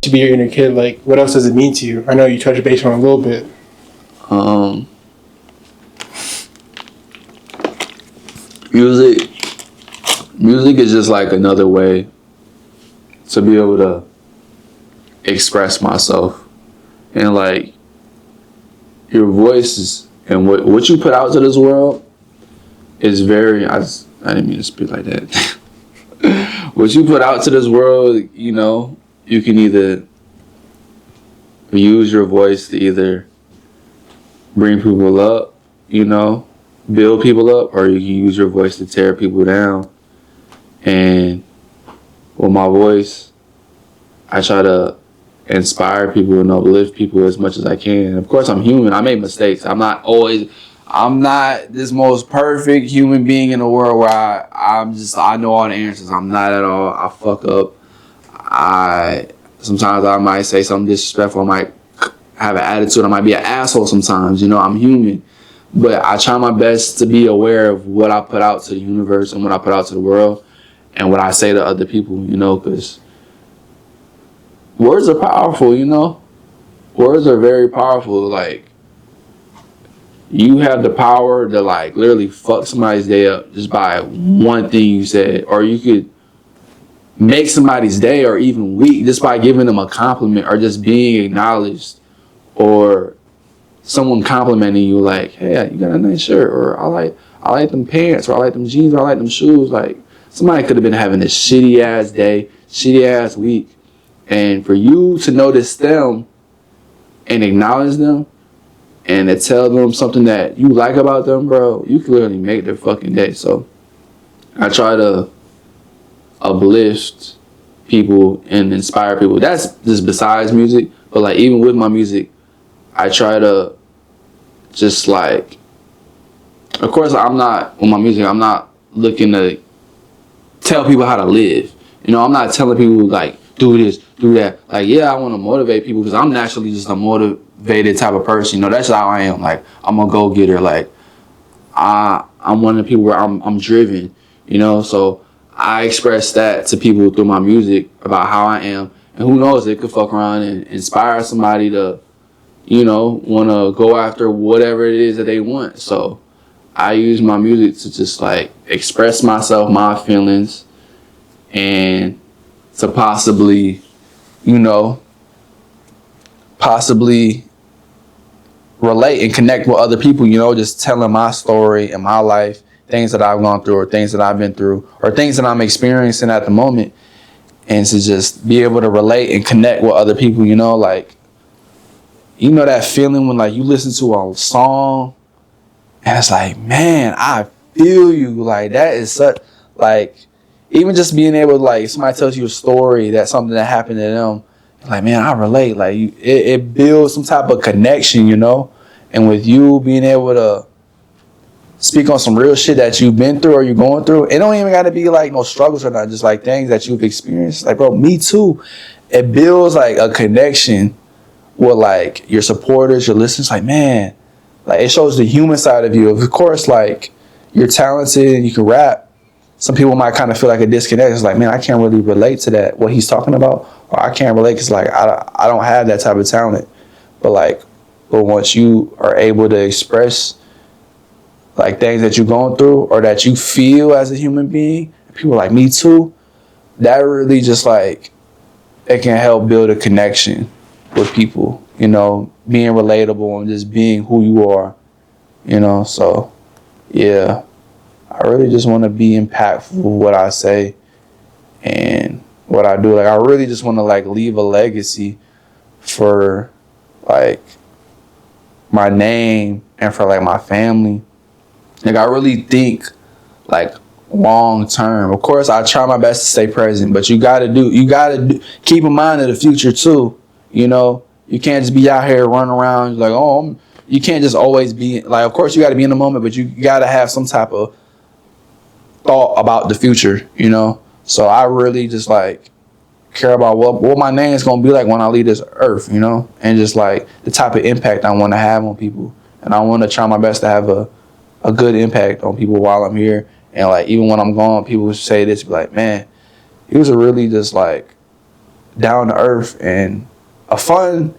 to be your inner kid? Like, what else does it mean to you? I know you touched base on it a little bit. Music is just like another way to be able to express myself, and like your voice is, and what you put out to this world is very. I didn't mean to speak like that. What you put out to this world, you know, you can either use your voice to either bring people up, you know, build people up, or you can use your voice to tear people down. And with my voice, I try to inspire people and uplift people as much as I can. Of course, I'm human. I make mistakes. I'm not this most perfect human being in the world where I know all the answers. I'm not at all. I fuck up. Sometimes I might say something disrespectful. I might have an attitude. I might be an asshole sometimes. You know, I'm human. But I try my best to be aware of what I put out to the universe and what I put out to the world and what I say to other people, you know, because words are powerful, you know. Words are very powerful. Like, you have the power to, like, literally fuck somebody's day up just by one thing you said. Or you could make somebody's day or even week just by giving them a compliment or just being acknowledged, or someone complimenting you like, hey, you got a nice shirt, or I like them pants, or I like them jeans, or I like them shoes. Like, somebody could have been having a shitty ass day, shitty ass week, and for you to notice them and acknowledge them and to tell them something that you like about them, bro, you can literally make their fucking day. So I try to uplift people and inspire people. That's just besides music, but like even with my music, I try to just like, of course I'm not looking to tell people how to live. You know, I'm not telling people like, do this, do that. Like, yeah, I want to motivate people because I'm naturally just a motivated type of person. You know, that's how I am. Like, I'm a go-getter. Like, I'm one of the people where I'm driven, you know, so I express that to people through my music about how I am. And who knows, it could fuck around and inspire somebody to, you know, want to go after whatever it is that they want. So I use my music to just like express myself, my feelings, and to possibly, you know, relate and connect with other people, you know, just telling my story and my life, things that I've gone through or things that I've been through or things that I'm experiencing at the moment, and to just be able to relate and connect with other people, you know, like, you know that feeling when like you listen to a song and it's like, man, I feel you. Like, that is such, like, even just being able to, like, somebody tells you a story that's something that happened to them, like, man, I relate. Like, it builds some type of connection, you know? And with you being able to speak on some real shit that you've been through or you're going through, it don't even got to be like no struggles or not, just like things that you've experienced. Like, bro, me too. It builds like a connection with like your supporters, your listeners. Like, man, like, it shows the human side of you. Of course, like, you're talented and you can rap. Some people might kind of feel like a disconnect. It's like, man, I can't really relate to that, what he's talking about. Or I can't relate because, like, I don't have that type of talent. But once you are able to express, like, things that you're going through or that you feel as a human being, people are like, me too, that really just, like, it can help build a connection with people, you know, being relatable and just being who you are, you know. So, yeah. I really just want to be impactful with what I say and what I do. Like, I really just want to, like, leave a legacy for, like, my name and for, like, my family. Like, I really think, like, long term. Of course, I try my best to stay present, but you gotta keep in mind of the future too. You know, you can't just be out here running around like, you can't just always be like, of course you got to be in the moment, but you got to have some type of thought about the future, you know. So I really just like care about what my name is gonna be like when I leave this earth, you know, and just like the type of impact I want to have on people, and I want to try my best to have a good impact on people while I'm here. And like, even when I'm gone, people say this, be like, man, he was a really just like down to earth and a fun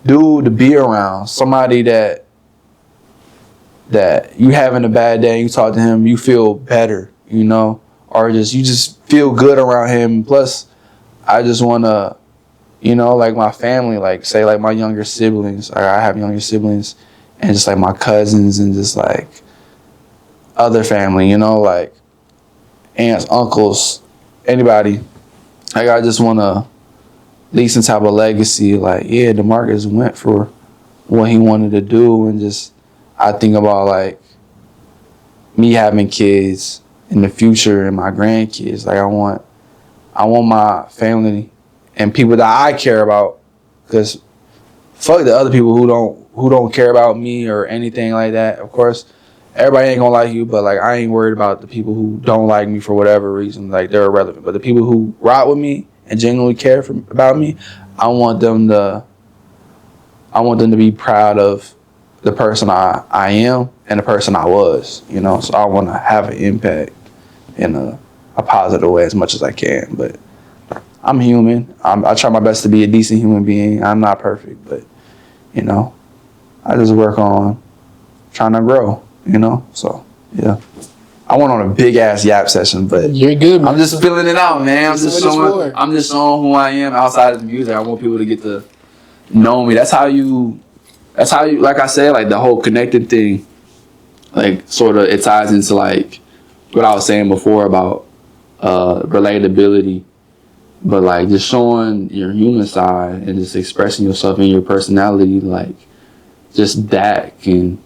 dude to be around. Somebody that you having a bad day, you talk to him, you feel better, you know, or you just feel good around him. Plus, I just want to, you know, like my family, like say like my younger siblings, like I have younger siblings, and just like my cousins and just like other family, you know, like aunts, uncles, anybody. Like I just want to leave some type of legacy. Like, yeah, Damarcus went for what he wanted to do, and just I think about like me having kids in the future and my grandkids. Like I want my family and people that I care about, because fuck the other people who don't care about me or anything like that. Of course, everybody ain't gonna like you, but like I ain't worried about the people who don't like me for whatever reason. Like they're irrelevant. But the people who rock with me and genuinely care about me, I want them to be proud of the person I am and the person I was, you know. So I want to have an impact in a positive way as much as I can. But I'm human. I try my best to be a decent human being. I'm not perfect, but you know, I just work on trying to grow, you know. So yeah, I went on a big ass yap session, but you're good, man. I'm just filling it out, man. I'm just showing who I am outside of the music. I want people to get to know me. That's how you, like I said, like the whole connected thing, like sort of it ties into like what I was saying before about relatability, but like just showing your human side and just expressing yourself and your personality, like just that can,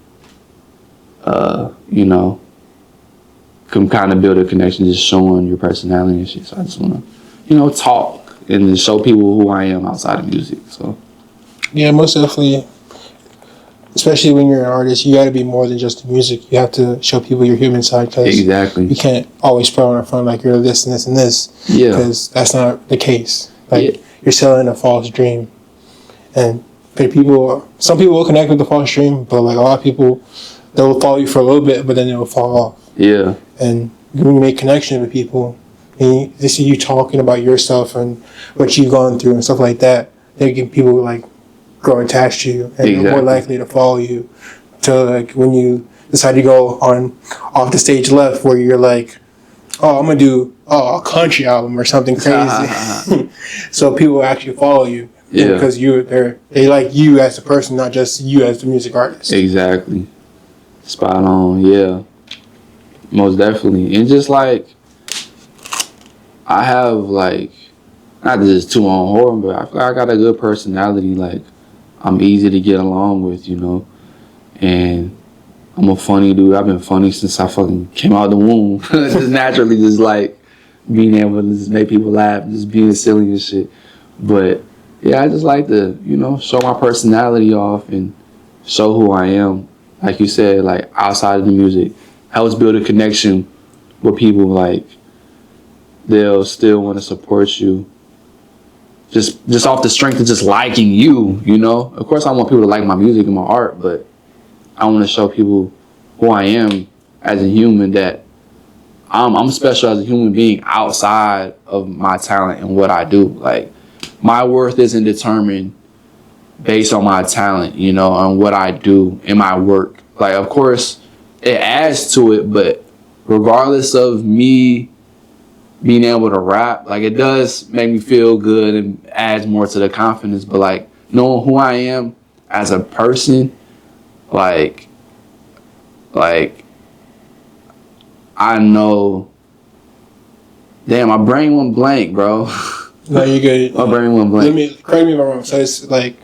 you know, can kind of build a connection, just showing your personality and shit. So I just want to, you know, talk and show people who I am outside of music. So yeah, most definitely. Especially when you're an artist, you got to be more than just the music. You have to show people your human side, because exactly, you can't always put on a front like you're this and this and this. Yeah, because that's not the case. Like you're selling a false dream, and some people will connect with the false dream, but like a lot of people, they'll follow you for a little bit, but then they'll fall off. Yeah, and when you make connection with people, and they see you talking about yourself and what you've gone through and stuff like that, they get people like grow attached to you, and they're more likely to follow you. To like when you decide to go off the stage left, where you're like, oh, I'm gonna do a country album or something crazy. So people actually follow you, because they like you as a person, not just you as the music artist. Exactly, spot on. Yeah, most definitely. And just like I have like, not just too on horror, but I feel like I got a good personality. Like I'm easy to get along with, you know, and I'm a funny dude. I've been funny since I fucking came out of the womb. Just naturally, just like being able to just make people laugh, just being silly and shit. But yeah, I just like to, you know, show my personality off and show who I am. Like you said, like outside of the music, helps build a connection with people. Like they'll still want to support you. Just off the strength of just liking you, you know. Of course, I want people to like my music and my art, but I want to show people who I am as a human, that I'm special as a human being outside of my talent and what I do. Like, my worth isn't determined based on my talent, you know, on what I do in my work. Like, of course, it adds to it, but regardless of me being able to rap, like it does make me feel good and adds more to the confidence. But like knowing who I am as a person, like I know. Damn, my brain went blank, bro. No, you're good. My brain went blank. Correct me if I'm wrong. So it's like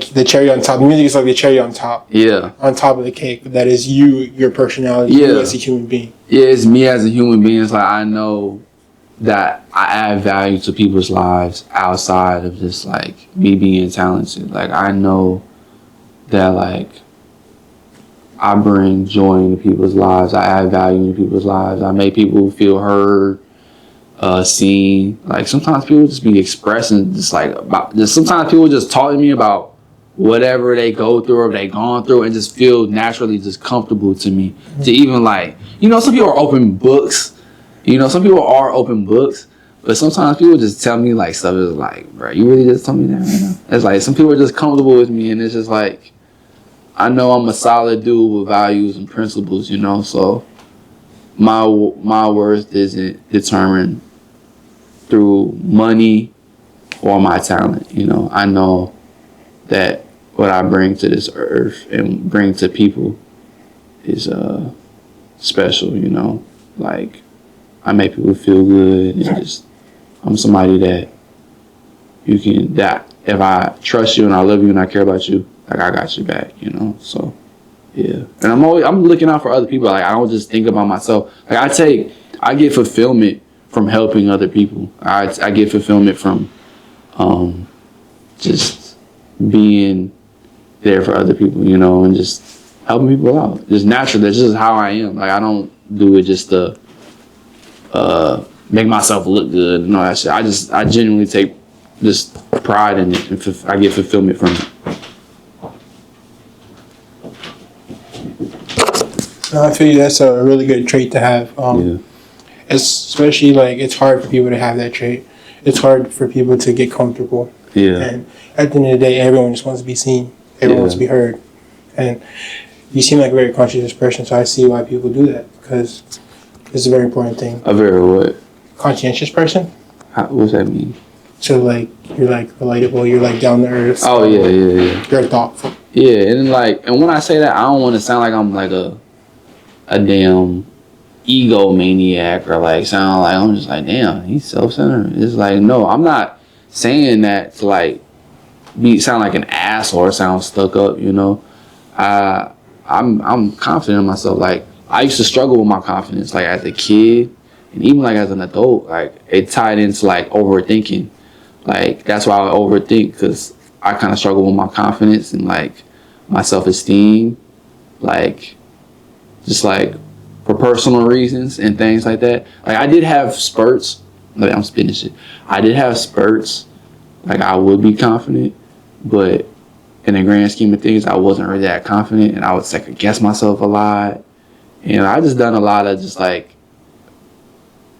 the cherry on top. The music is like the cherry on top. Yeah. On top of the cake. That is you, your personality, you as a human being. Yeah, it's me as a human being. It's like I know that I add value to people's lives outside of just like me being talented. Like I know that like I bring joy into people's lives. I add value into people's lives. I make people feel heard, seen. Like sometimes people just be expressing just like about just sometimes people just talk to me about whatever they go through or they gone through and just feel naturally just comfortable to me. To even like, you know, some people are open books. You know, some people are open books, But sometimes people just tell me like stuff is like, bro, you really just told me that right now? It's like some people are just comfortable with me, and it's just like, I know I'm a solid dude with values and principles, you know. So my worth isn't determined through money or my talent. You know, I know that what I bring to this earth and bring to people is special. You know, like I make people feel good, and just I'm somebody that you can, that if I trust you and I love you and I care about you, like I got you back, you know. So yeah, and I'm looking out for other people. Like I don't just think about myself. Like I get fulfillment from helping other people. I get fulfillment from just being there for other people, you know, and just helping people out. Just naturally, that's just how I am. Like I don't do it just to make myself look good and all that shit. I genuinely take just pride in it, and I get fulfillment from it. No, I feel you. That's a really good trait to have. Especially like it's hard for people to have that trait. It's hard for people to get comfortable. Yeah. And at the end of the day, everyone just wants to be seen. Everyone wants to be heard. And you seem like a very conscientious person, so I see why people do that, because it's a very important thing. A very what? Conscientious person. What's that mean? So like you're like relatable. You're like down to earth. Oh yeah. You're thoughtful. Yeah, and when I say that, I don't want to sound like I'm like a damn egomaniac or like sound like I'm just like, damn, he's self-centered. It's like, no, I'm not saying that to like sound like an asshole or sound stuck up, you know. I'm confident in myself. Like I used to struggle with my confidence, like as a kid and even like as an adult. Like it tied into like overthinking. Like that's why I overthink, because I kind of struggle with my confidence and like my self-esteem, like just like for personal reasons and things like that. Like I did have spurts. Like I'm spitting shit. I did have spurts. Like I would be confident, but in the grand scheme of things, I wasn't really that confident, and I would second guess myself a lot. And I just done a lot of just like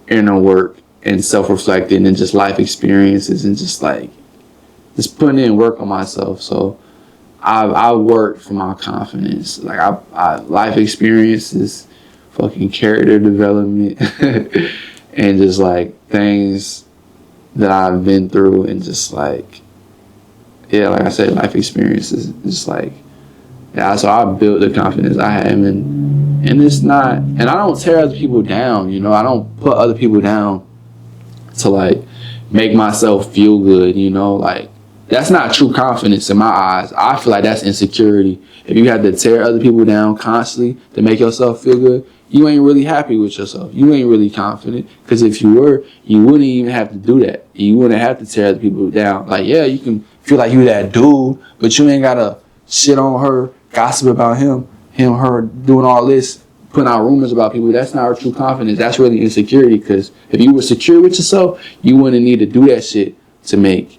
inner work and self-reflecting and just life experiences and just like just putting in work on myself. So I worked for my confidence. Like I life experiences, fucking character development, and just like things that I've been through, and just like, yeah, like I said, life experiences. Just like, yeah. So I built the confidence I have, and it's not, and I don't tear other people down. You know, I don't put other people down to like make myself feel good. You know, like. That's not true confidence in my eyes. I feel like that's insecurity. If you have to tear other people down constantly to make yourself feel good, you ain't really happy with yourself. You ain't really confident. Because if you were, you wouldn't even have to do that. You wouldn't have to tear other people down. Like, yeah, you can feel like you that dude, but you ain't got to shit on her, gossip about him, her doing all this, putting out rumors about people. That's not true confidence. That's really insecurity. Because if you were secure with yourself, you wouldn't need to do that shit to make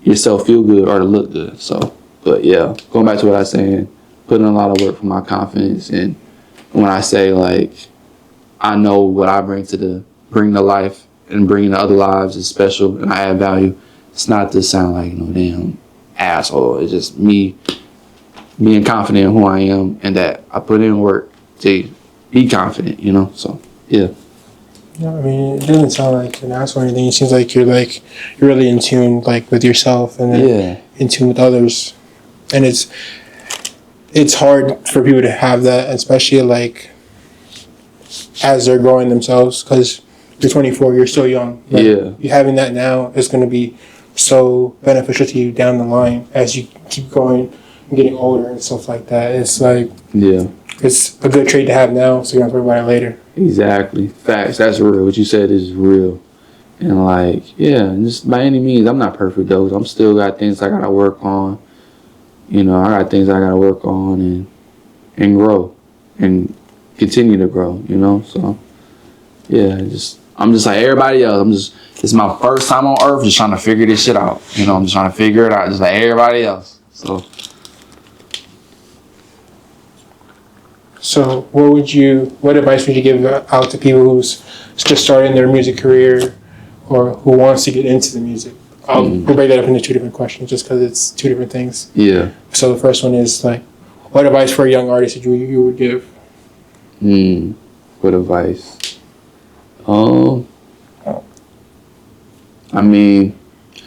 yourself feel good or to look good. So, but yeah, going back to what I was saying, putting a lot of work for my confidence. And when I say like, I know what I bring to life and bring to other lives is special and I add value. It's not to sound like no damn asshole. It's just me being confident in who I am and that I put in work to be confident, you know? So, yeah. No, I mean, it doesn't sound like an asshole or anything. It seems like you're really in tune, like with yourself, and then in tune with others. And it's hard for people to have that, especially like as they're growing themselves. Because you're 24, you're still young. Like, you having that now is going to be so beneficial to you down the line as you keep going and getting older and stuff like that. It's like it's a good trait to have now, so you don't have to worry about it later. Exactly. Facts. That's real. What you said is real. And like, yeah, just by any means, I'm not perfect though. I'm still got things I gotta work on. You know, I got things I gotta work on and grow and continue to grow, you know? So yeah, I'm just like everybody else. It's my first time on earth just trying to figure this shit out. You know, I'm just trying to figure it out just like everybody else. So what advice would you give out to people who's just starting their music career or who wants to get into the music? We'll break that up into 2 different questions just because it's 2 different things. Yeah. So the first one is like, what advice for a young artist that you would give? What advice? I mean,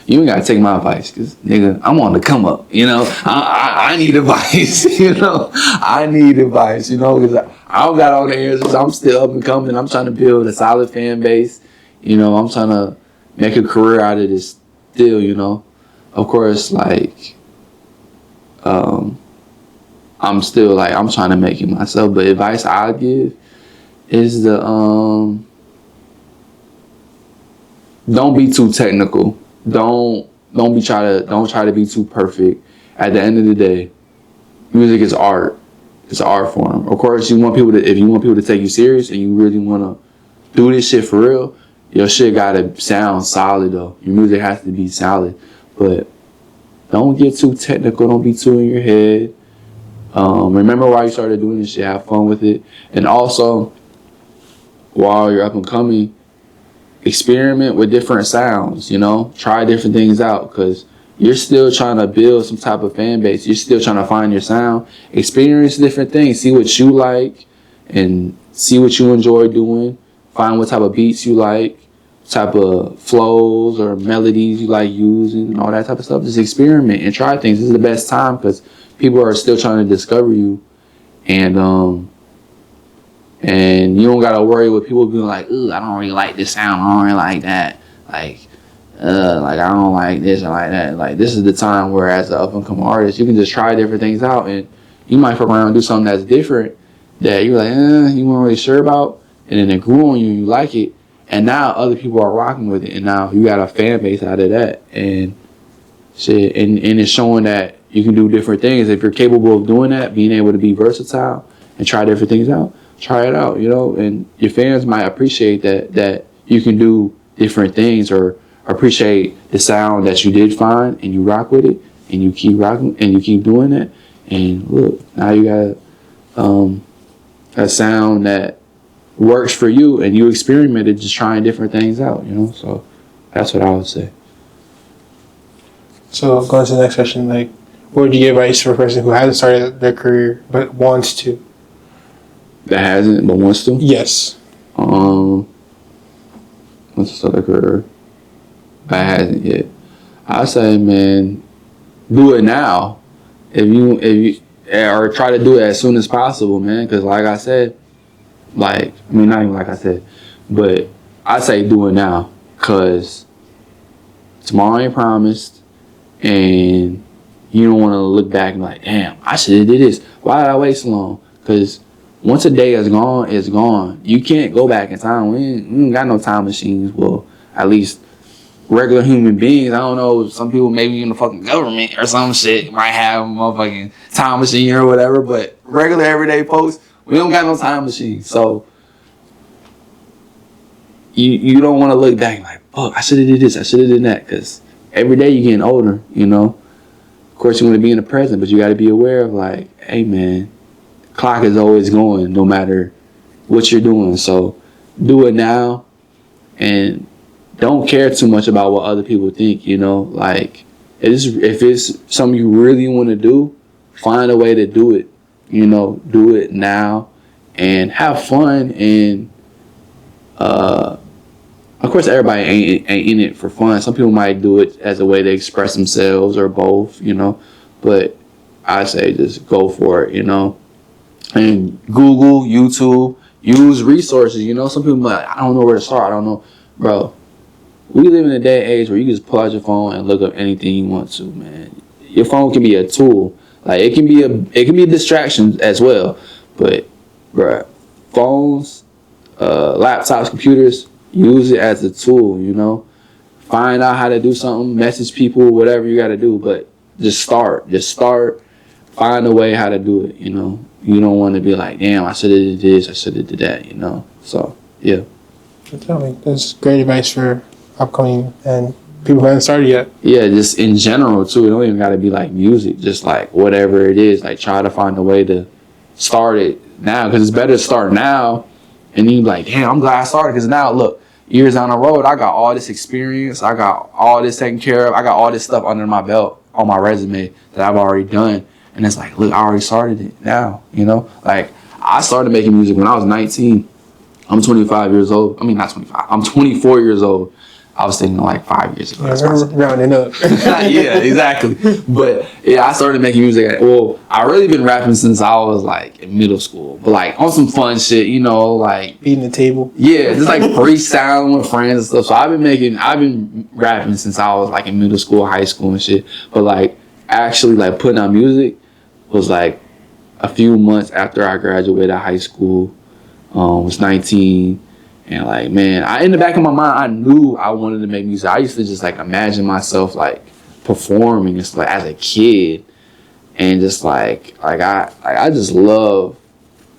you ain't gotta take my advice, cause nigga, I'm on the come up. You know, I need advice. You know, I need advice. You know, cause I don't got all the answers. I'm still up and coming. I'm trying to build a solid fan base. You know, I'm trying to make a career out of this. Still, you know, of course, like, I'm still like I'm trying to make it myself. But advice I give is don't be too technical. Don't try to be too perfect. At the end of the day, music is art. It's an art form. Of course, if you want people to take you serious and you really want to do this shit for real, your shit gotta sound solid though. Your music has to be solid. But don't get too technical. Don't be too in your head. Remember why you started doing this shit. Have fun with it. And also, while you're up and coming, experiment with different sounds, you know, try different things out because you're still trying to build some type of fan base. You're still trying to find your sound, experience different things, see what you like and see what you enjoy doing, find what type of beats you like, type of flows or melodies you like using and all that type of stuff. Just experiment and try things. This is the best time because people are still trying to discover you and you don't gotta worry with people being like, "Ooh, I don't really like this sound. I don't really like that. Like I don't like this or like that." Like this is the time where, as an up and coming artist, you can just try different things out, and you might fuck around and do something that's different that you're like, you weren't really sure about, and then it grew on you, and you like it, and now other people are rocking with it, and now you got a fan base out of that, and shit, and it's showing that you can do different things if you're capable of doing that, being able to be versatile and try different things out. Try it out, you know, and your fans might appreciate that you can do different things or appreciate the sound that you did find and you rock with it and you keep rocking and you keep doing that. And look, now you got a sound that works for you and you experimented just trying different things out, you know, so that's what I would say. So going to the next question, like, what would you give advice for a person who hasn't started their career but wants to? That hasn't, but wants to? Yes. Wants to start their career, but hasn't yet. I say, man, do it now. If you or try to do it as soon as possible, man. Because like I said, not even like I said, but I say do it now. Because tomorrow ain't promised, and you don't want to look back and be like, damn, I should have did this. Why did I wait so long? Because once a day is gone, it's gone. You can't go back in time. We ain't got no time machines. Well, at least regular human beings. I don't know. Some people maybe in the fucking government or some shit might have a motherfucking time machine or whatever. But regular everyday folks, we don't got no time machine. So you don't want to look back like, fuck, I should have did this. I should have did that. Because every day you're getting older, you know. Of course, you want to be in the present, but you got to be aware of like, hey, man, clock is always going no matter what you're doing. So do it now and don't care too much about what other people think, you know. Like if it's something you really want to do, find a way to do it, you know. Do it now and have fun. And of course everybody ain't in it for fun. Some people might do it as a way to express themselves or both, you know. But I say just go for it, you know. And Google, YouTube, use resources, you know. Some people are like, I don't know where to start. I don't know. Bro, we live in a day and age where you can just pull out your phone and look up anything you want to, man. Your phone can be a tool. Like it can be a distraction as well. But bro, phones, laptops, computers, use it as a tool, you know. Find out how to do something, message people, whatever you gotta do, but just start. Find a way how to do it, you know. You don't want to be like, damn, I should have did this, I should have did that, you know. So, yeah. Tell me, that's great advice for upcoming and people who haven't started yet. Yeah, just in general, too. It don't even got to be like music. Just like whatever it is, like try to find a way to start it now. Because it's better to start now and you be like, damn, I'm glad I started. Because now, look, years down the road, I got all this experience, I got all this taken care of, I got all this stuff under my belt on my resume that I've already done. And it's like, look, I already started it now, you know? Like, I started making music when I was 19. I'm 25 years old. I mean, not 25. I'm 24 years old. I was thinking like 5 years ago. Yeah, rounding up. Yeah, exactly. But yeah, I started making music. Well, I really been rapping since I was like in middle school, but like on some fun shit, you know, like beating the table. Yeah, just like freestyling with friends and stuff. So I've been rapping since I was like in middle school, high school and shit. But like actually like putting out music was like a few months after I graduated high school. Was 19. And like, man, in the back of my mind, I knew I wanted to make music. I used to just like imagine myself like performing and stuff like, as a kid, and just like I just love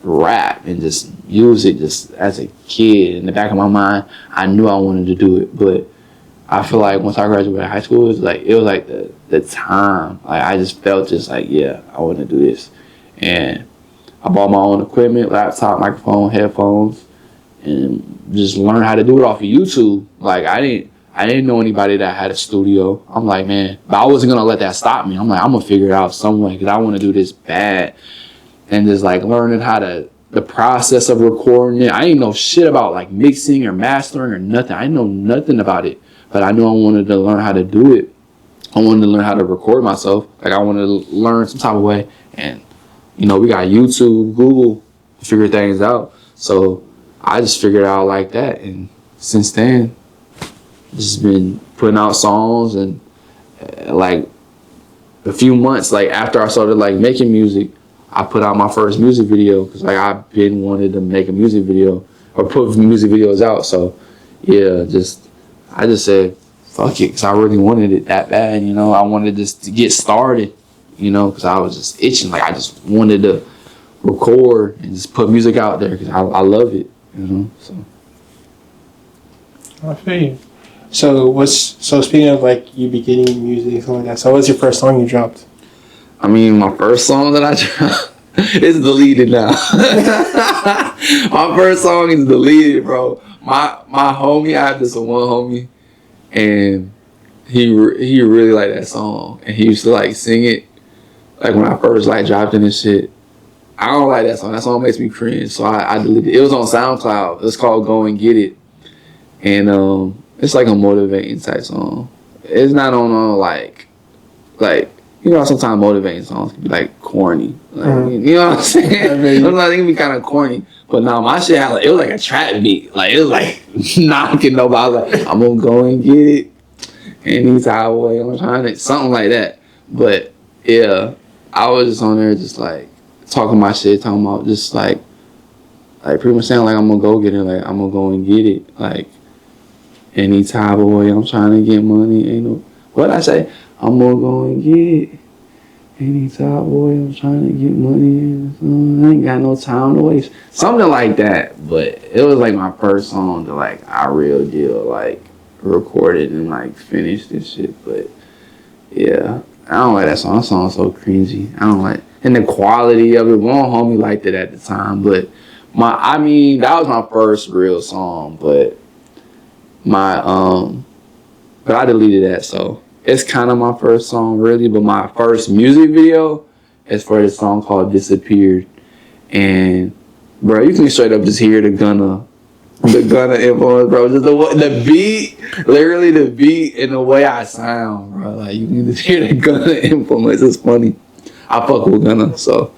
rap and just music just as a kid. In the back of my mind, I knew I wanted to do it, but I feel like once I graduated high school, it was like the time. Like I just felt just like, yeah, I want to do this, and I bought my own equipment, laptop, microphone, headphones. And just learn how to do it off of YouTube. Like I didn't know anybody that had a studio. I'm like, man, but I wasn't gonna let that stop me. I'm like, I'm gonna figure it out some way because I want to do this bad. And just like learning how to the process of recording it. I didn't know shit about like mixing or mastering or nothing. I didn't know nothing about it, but I knew I wanted to learn how to do it. I wanted to learn how to record myself. Like I wanted to learn some type of way. And you know, we got YouTube, Google to figure things out. So I just figured it out like that, and since then, just been putting out songs. And like a few months, like after I started like making music, I put out my first music video because like I've been wanted to make a music video or put music videos out. So yeah, I just said fuck it because I really wanted it that bad. You know, I wanted just to get started. You know, because I was just itching. Like I just wanted to record and just put music out there because I love it. You know, so. I feel you. So speaking of like you beginning music and stuff like that, so what's your first song you dropped? I mean, my first song that I dropped is deleted now. My first song is deleted, bro. My homie, I had this one homie, and he really liked that song, and he used to like sing it, like when I first like dropped it and shit. I don't like that song. That song makes me cringe, so I deleted it. It was on SoundCloud. It's called Go and Get It. And it's like a motivating type song. It's not on like you know, sometimes motivating songs can be like corny. Like, you know what I'm saying? Sometimes it can be kind of corny. But now my shit had it was like a trap beat. Like it was like knocking nobody. I was like, I'm gonna go and get it. Anytime way I'm trying to something like that. But yeah, I was just on there just like talking my shit, talking about just like pretty much saying like I'm gonna go get it, like I'm gonna go and get it, like any type of way I'm trying to get money. Ain't no what I say, I'm gonna go and get it any type of way I'm trying to get money. I ain't got no time to waste, something like that. But it was like my first song that like I real deal like recorded and like finished this shit. But yeah, I don't like that song. That song's so cringy. I don't like. And the quality of it, one homie liked it at the time, but that was my first real song, but but I deleted that, so it's kind of my first song really, but my first music video is for this song called Disappeared, and bro, you can straight up just hear the Gunna influence, bro, just the beat, literally the beat and the way I sound, bro, like you can just hear the Gunna influence. It's funny. I fuck with Gunna, so,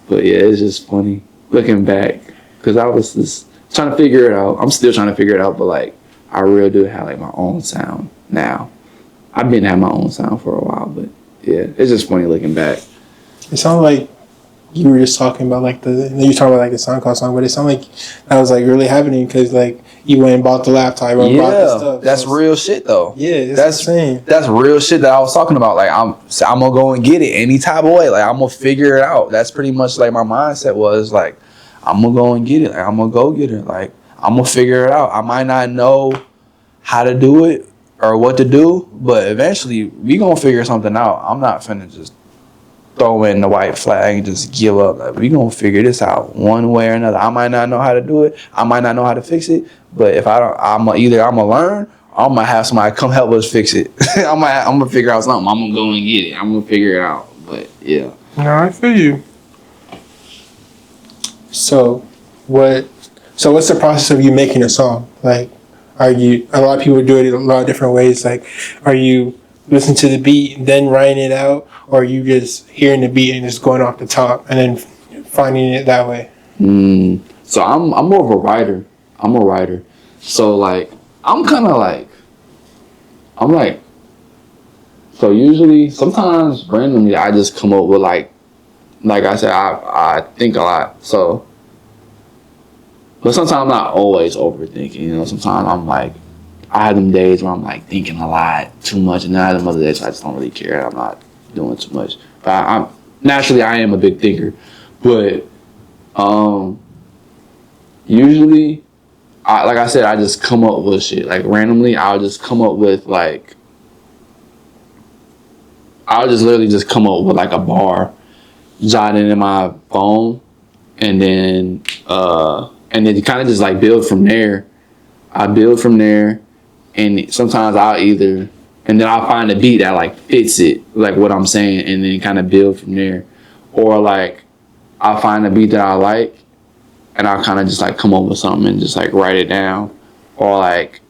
but yeah, it's just funny looking back, because I was just trying to figure it out. I'm still trying to figure it out, but like, I really do have like my own sound now. I've been having my own sound for a while, but yeah, it's just funny looking back. It sounded like you were just talking about like you were talking about like the SoundCloud song, but it sounded like that was like really happening because like you went and bought the laptop, you went and bought the stuff. That's real shit though. Yeah, that's insane. That's real shit that I was talking about. Like I'm gonna go and get it any type of way. Like I'm gonna figure it out. That's pretty much like my mindset was like I'm gonna go and get it. Like I'm gonna go get it. Like I'm gonna figure it out. I might not know how to do it or what to do, but eventually we gonna figure something out. I'm not finna just throw in the white flag and just give up. Like, we gonna figure this out one way or another. I might not know how to do it. I might not know how to fix it. But if I don't, I'm gonna learn, or I'm gonna have somebody come help us fix it. I'm gonna figure out something. I'm gonna go and get it. I'm gonna figure it out. But yeah. No, I feel you. So what's the process of you making a song? Like, a lot of people do it a lot of different ways. Like, are you listening to the beat and then writing it out, or are you just hearing the beat and just going off the top and then finding it that way? So I'm more of a writer. I'm a writer. So like, so usually, sometimes randomly, I just come up with like I said, I think a lot. So, but sometimes I'm not always overthinking, you know. Sometimes I'm like, I have them days where I'm like thinking a lot, too much, and then I have them other days where I just don't really care. I'm not doing too much. But I am a big thinker. But usually, like I said, I just come up with shit. Like randomly, I'll just come up with like, I'll just literally just come up with like a bar, jot it in my phone, and then you kind of just like build from there. I build from there, and sometimes and then I'll find a beat that like fits it, like what I'm saying, and then kind of build from there. Or like, I'll find a beat that I like, and I'll kind of just like come up with something and just like write it down. Or like,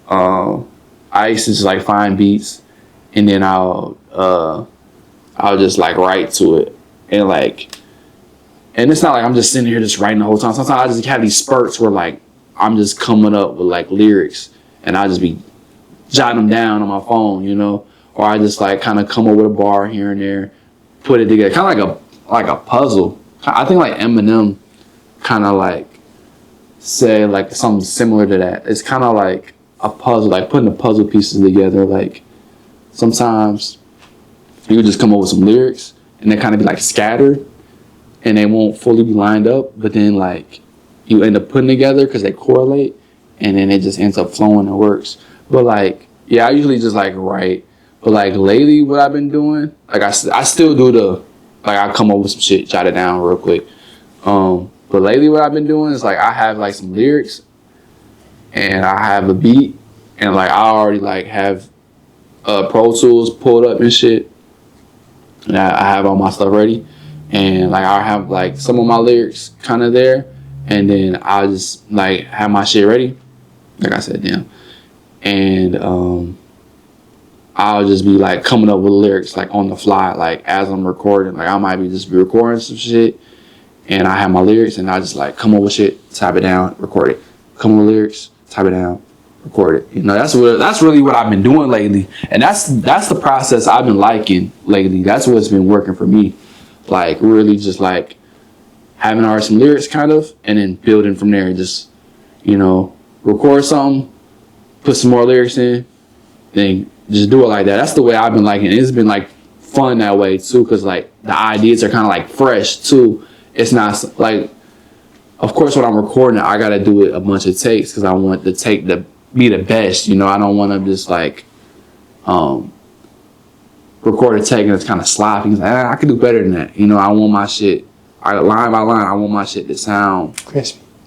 I used to just like find beats, and then I'll just like write to it, and it's not like I'm just sitting here just writing the whole time. Sometimes I just have these spurts where like I'm just coming up with like lyrics, and I just be jotting them down on my phone, you know, or I just like kind of come up with a bar here and there, put it together, kind of like a puzzle. I think like Eminem kind of like say like something similar to that. It's kind of like a puzzle, like putting the puzzle pieces together. Like sometimes you would just come up with some lyrics and they kind of be like scattered and they won't fully be lined up, but then like you end up putting together because they correlate, and then it just ends up flowing and works. But like, yeah, I usually just like write. But like lately, what I've been doing, like I still do I come up with some shit, jot it down real quick. But lately, what I've been doing is like I have like some lyrics, and I have a beat, and like I already like have Pro Tools pulled up and shit, and I have all my stuff ready, and like I have like some of my lyrics kind of there, and then I'll just like have my shit ready, like I said, damn, and I'll just be like coming up with lyrics like on the fly, like as I'm recording. Like I might be recording some shit, and I have my lyrics, and I just like come up with shit, type it down, record it. Come up with lyrics, type it down, record it. You know, that's really what I've been doing lately, and that's the process I've been liking lately. That's what's been working for me. Like really, just like having already some lyrics, kind of, and then building from there. Just, you know, record something, put some more lyrics in, then just do it like that. That's the way I've been liking it. It's been like fun that way too, because like the ideas are kind of like fresh too. It's not like, of course, when I'm recording it, I gotta do it a bunch of takes because I want the take to be the best. You know, I don't want to just like record a take and it's kind of sloppy. It's like, I could do better than that. You know, I want my shit, line by line, I want my shit to sound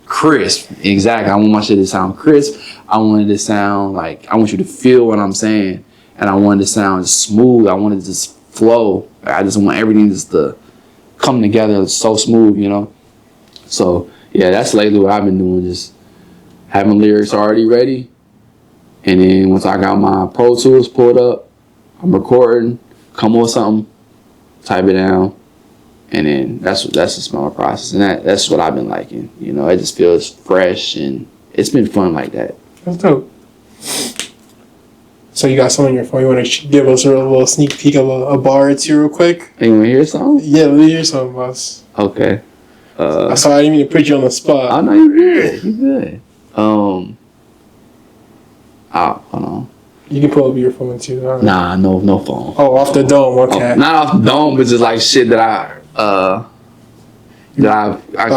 crisp. Exactly. I want my shit to sound crisp. I want it to sound like, I want you to feel what I'm saying, and I want it to sound smooth. I want it to just flow. I just want everything just to come together so smooth, you know. So yeah, that's lately what I've been doing, just having lyrics already ready, and then once I got my Pro Tools pulled up, I'm recording, come up with something, type it down, and then that's the smaller process, and that's what I've been liking. You know, it just feels fresh, and it's been fun like that. That's dope. So you got something on your phone? You want to give us a little sneak peek of a bar or two real quick? You want to hear something? Yeah, let me hear something, boss. Okay. I'm sorry, I didn't mean to put you on the spot. Oh, no, you're good. You're good. Hold on. You can pull up your phone too. Right. Nah, no phone. Oh, off the dome. Okay. Not off the dome, but just like shit that I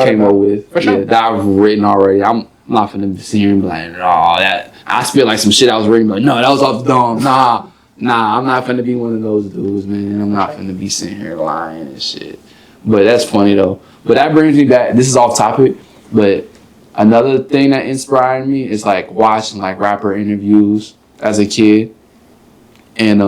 came up with. Sure. That I've written already. I'm not finna be seeing like, oh, that I feel like some shit I was reading, like, no, that was off the dome. Nah, Nah, I'm not finna be one of those dudes, man. I'm not finna be sitting here lying and shit. But that's funny though. But that brings me back. This is off topic, but another thing that inspired me is like watching like rapper interviews as a kid, and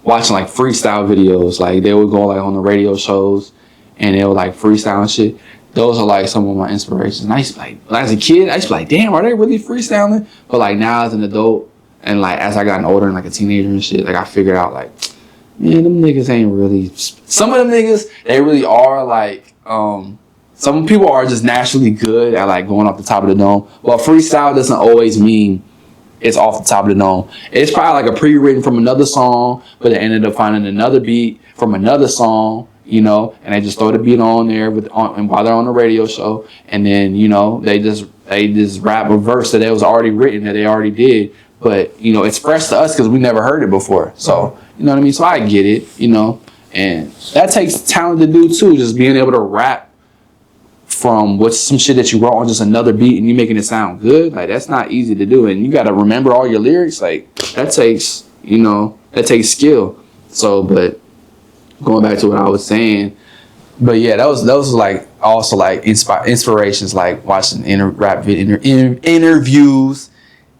watching like freestyle videos. Like they would go like on the radio shows, and they would like freestyle and shit. Those are like some of my inspirations. And I used to be like, as a kid, I used to be like, damn, are they really freestyling? But like now as an adult, and like as I gotten older and like a teenager and shit, like I figured out like, man, them niggas ain't really. Some of them niggas, they really are like. Some people are just naturally good at like going off the top of the dome. But freestyle doesn't always mean it's off the top of the dome. It's probably like a pre-written from another song, but they ended up finding another beat from another song, you know, and they just throw the beat on there and while they're on the radio show, and then you know they just rap a verse that was already written that they already did. But, you know, it's fresh to us because we never heard it before. So, you know what I mean? So I get it, you know. And that takes talent to do, too. Just being able to rap from what's some shit that you wrote on just another beat and you making it sound good. Like, that's not easy to do. And you got to remember all your lyrics. Like, that takes, you know, that takes skill. So, but going back to what I was saying. But, yeah, those like, also, like, inspirations, like watching rap interviews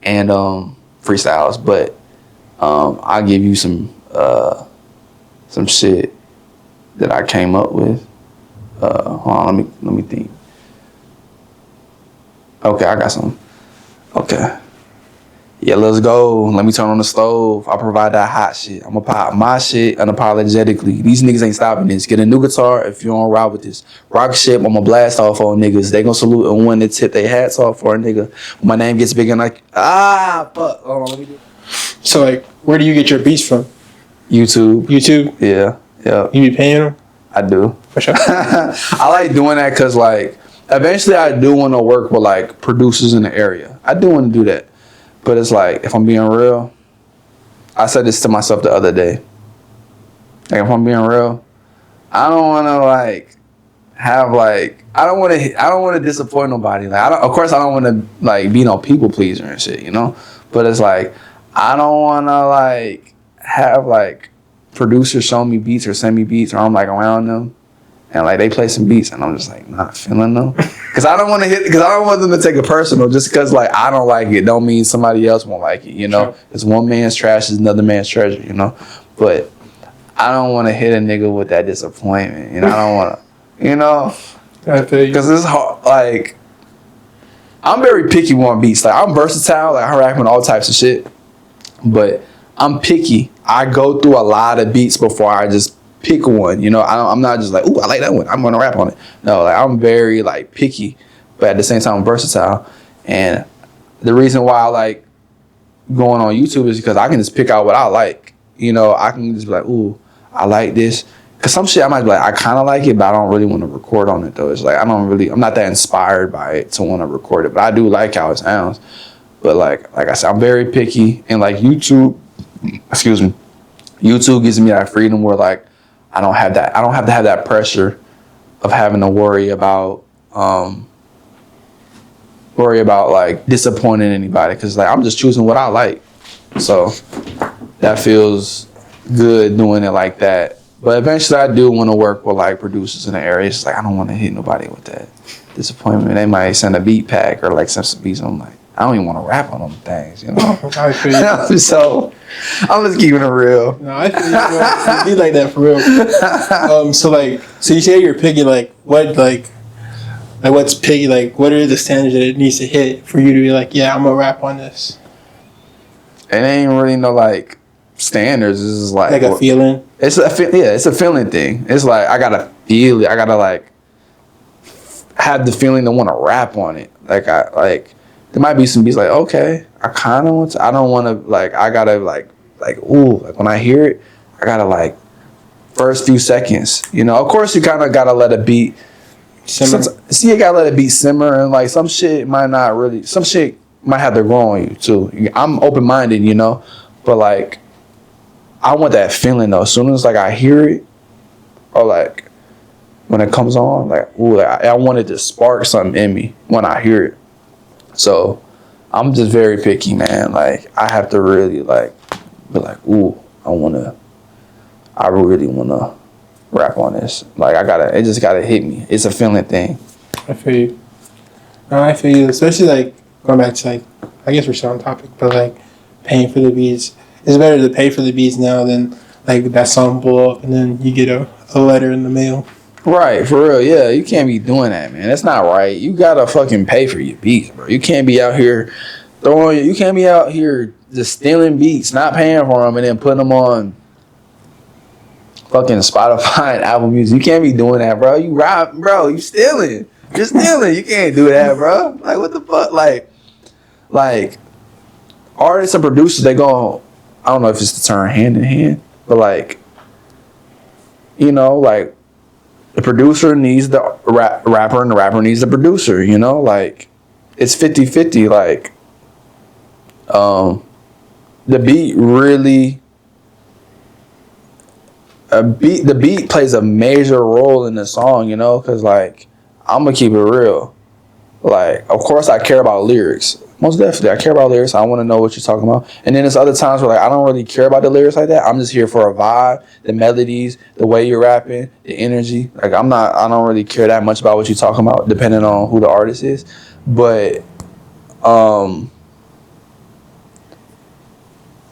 and, freestyles, but I'll give you some shit that I came up with. Hold on, let me think. Okay, I got some. Okay. Yeah, let's go. Let me turn on the stove. I provide that hot shit. I'm gonna pop my shit unapologetically. These niggas ain't stopping this. Get a new guitar if you don't ride with this. Rock shit, I'm gonna blast off on niggas. They gonna salute and when they tip their hats off for a nigga. When my name gets big and like, fuck. Hold on, let me do it. So, like, where do you get your beats from? YouTube. Yeah. You be paying them? I do. For sure. I like doing that because, like, eventually I do want to work with, like, producers in the area. I do want to do that. But it's like, if I'm being real, I said this to myself the other day. Like, if I'm being real, I don't want to, like, have, like, I don't want to disappoint nobody. Like, of course, I don't want to, like, be no people pleaser and shit, you know? But it's like, I don't want to, like, have, like, producers show me beats or send me beats or I'm, like, around them. And, like, they play some beats and I'm just, like, not feeling them. Because I don't want them to take it personal just because, like, I don't like it. Don't mean somebody else won't like it, you know? Because one man's trash is another man's treasure, you know? But I don't want to hit a nigga with that disappointment. You know, I don't want to, you know? Because it's hard, like, I'm very picky on beats. Like, I'm versatile. Like, I rap on all types of shit. But I'm picky. I go through a lot of beats before I just pick one, you know. I'm not just like, ooh, I like that one, I'm gonna rap on it. No, like I'm very like picky, but at the same time I'm versatile. And the reason why I like going on YouTube is because I can just pick out what I like. You know, I can just be like, ooh, I like this. Cause some shit I might be like, I kind of like it, but I don't really want to record on it though. It's like I'm not that inspired by it to want to record it, but I do like how it sounds. But like I said, I'm very picky, and like YouTube gives me that freedom where like I don't have to have that pressure of having to worry about like disappointing anybody, because like I'm just choosing what I like. So that feels good doing it like that. But eventually I do want to work with like producers in the area. It's like I don't want to hit nobody with that disappointment. They might send a beat pack or like send some beats. I'm like, I don't even want to rap on them things, you know? So I'm just keeping it real. No, I feel you. Be like that for real. So you say you're picky. Like what's picky? Like, what are the standards that it needs to hit for you to be like, yeah, I'm gonna rap on this? It ain't really no like standards. This is like a feeling. It's a feeling thing. It's like I gotta feel it. I gotta like have the feeling to want to rap on it. There might be some beats like, okay, I kind of want to. I don't want to, like, I gotta, like, ooh, like, when I hear it, I gotta, like, first few seconds, you know? Of course, you kind of gotta let a beat simmer. You gotta let a beat simmer, and, like, some shit might have to grow on you, too. I'm open-minded, you know? But, like, I want that feeling, though. As soon as, like, I hear it, or, like, when it comes on, like, ooh, like, I want it to spark something in me when I hear it. So I'm just very picky, man. Like I have to really like be like, ooh, I really wanna rap on this. Like it just gotta hit me. It's a feeling thing. I feel you. No, I feel you. Especially like going back to like, I guess we're still on topic, but like paying for the beats. It's better to pay for the beats now than like that song blow up and then you get a letter in the mail. Right, for real, yeah. You can't be doing that, man. That's not right. You gotta fucking pay for your beats, bro. You can't be out here you can't be out here just stealing beats, not paying for them, and then putting them on fucking Spotify and Apple Music. You can't be doing that, bro. You rob, bro. You stealing. You're stealing. You can't do that, bro. Like, what the fuck? Like artists and producers, they go, I don't know if it's the term hand in hand, but like, you know, like the producer needs the rapper and the rapper needs the producer, you know? Like, it's 50-50. Like, the beat really... the beat plays a major role in the song, you know? Because, like, I'm going to keep it real. Like, of course I care about lyrics. Most definitely, I care about lyrics. I want to know what you're talking about. And then there's other times where like I don't really care about the lyrics like that. I'm just here for a vibe, the melodies, the way you're rapping, the energy. Like I don't really care that much about what you're talking about, depending on who the artist is. But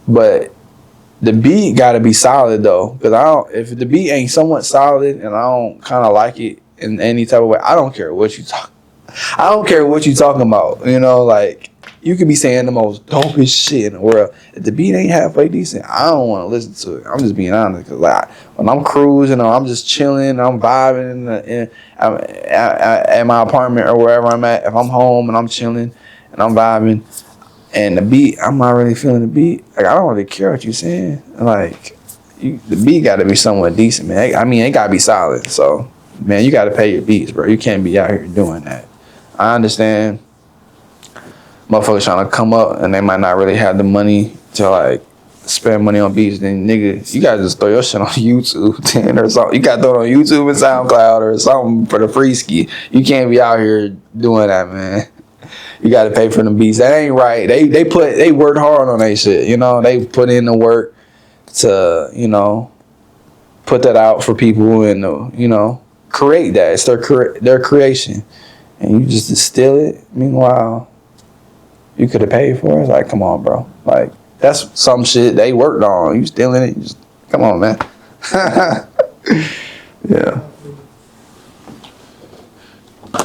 the beat gotta be solid though, because if the beat ain't somewhat solid and I don't kind of like it in any type of way, I don't care what you talking about. You know, like. You could be saying the most dopest shit in the world. If the beat ain't halfway decent, I don't want to listen to it. I'm just being honest. Because like, when I'm cruising or I'm just chilling, I'm vibing at my apartment or wherever I'm at. If I'm home and I'm chilling and I'm vibing and the beat, I'm not really feeling the beat. Like, I don't really care what you're saying. Like, the beat got to be somewhat decent, man. I mean, it got to be solid. So, man, you got to pay your beats, bro. You can't be out here doing that. I understand. Motherfuckers trying to come up and they might not really have the money to like spend money on beats. Then nigga, you gotta just throw your shit on YouTube then or something. You gotta throw it on YouTube and SoundCloud or something for the free ski. You can't be out here doing that, man. You gotta pay for them beats. That ain't right. They worked hard on that shit. You know, they put in the work to, you know, put that out for people and you know, create that. It's their creation. And you just steal it. Meanwhile, you could have paid for it. It's like, come on, bro. Like, that's some shit they worked on. You stealing it? Just, come on, man. Yeah.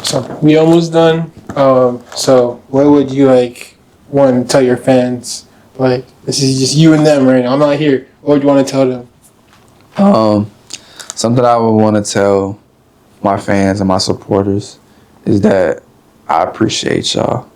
So we almost done. So what would you like want to tell your fans? Like, this is just you and them right now. I'm not here. What would you want to tell them? Something I would want to tell my fans and my supporters is that I appreciate y'all.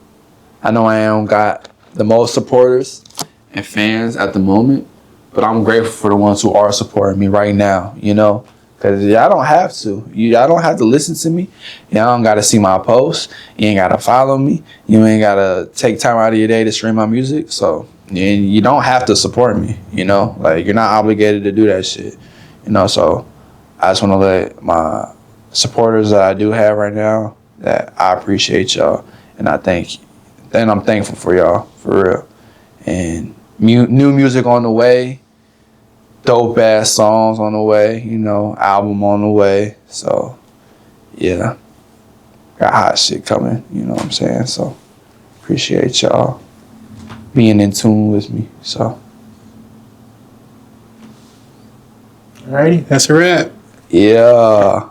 I know I don't got the most supporters and fans at the moment, but I'm grateful for the ones who are supporting me right now, you know, because y'all don't have to. Y'all don't have to listen to me. Y'all don't got to see my posts. You ain't got to follow me. You ain't got to take time out of your day to stream my music. So you don't have to support me, you know, like you're not obligated to do that shit, you know. So I just want to let my supporters that I do have right now that I appreciate y'all and I thank you. And I'm thankful for y'all, for real. And new music on the way, dope ass songs on the way, you know, album on the way. So, yeah, got hot shit coming, you know what I'm saying? So, appreciate y'all being in tune with me. So, alrighty, that's a wrap. Yeah.